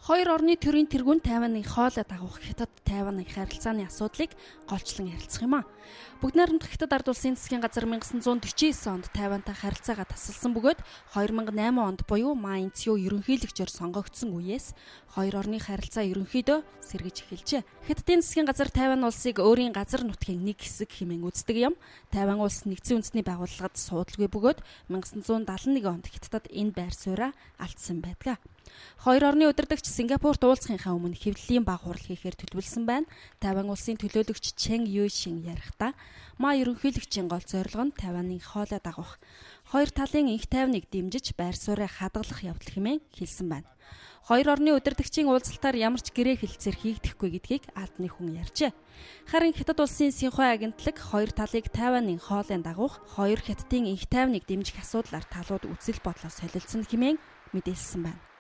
Хоёр орны төрийн тэргүүн Тайваны хоолой дагуух Хятад Тайваны харилцааны асуудлыг голчлон ярилцах юм а. Бүгд найрамдах Хятад ард улсын засгийн газар 1949 онд Тайвантай харилцаагаа тасалсан бөгөөд 2008 онд буюу Маин Цзю ерөнхийлөгчөөр сонгогдсон үеэс хоёр орны харилцаа ерөнхийдөө сэргэж эхэлжээ. Хятадын засгийн газар Тайван улсыг өөрийн газар нутгийн нэг хэсэг хэмээн үздэг юм. Тайван улс нэгдсэн үндэсний байгууллагад суудалгүй бөгөөд 1971 онд Хятадд энэ байр сууриа алдсан байдаг. Хоёр орны удирдагч Сингапурт уулзахынхаа өмнө хэвлэлийн баг хурал хийхээр төлөвлөсөн байна. Тайван улсын төлөөлөгч Чен Юйшин ярихдаа Ма ерөнхийлөгчийн гол зорилго нь Тайваныг хоолой дагах, хоёр талын энх тайвныг дэмжиж байр сууриа хадгалах явдал хэмээн хэлсэн байна. Хоёр орны удирдагчийн уулзалтаар ямар ч гэрээ хэлэлцээр хийгдэхгүй гэдгийг албаны хүн ярьжээ. Харин Хятад улсын Синьхуа агентлаг хоёр талыг Тайванын хоолойн дагуух, хоёр хятадын энх тайвныг дэмжих асуудлаар талууд үзэл бодлоо солилцсон хэмээн мэдээлсэн байна.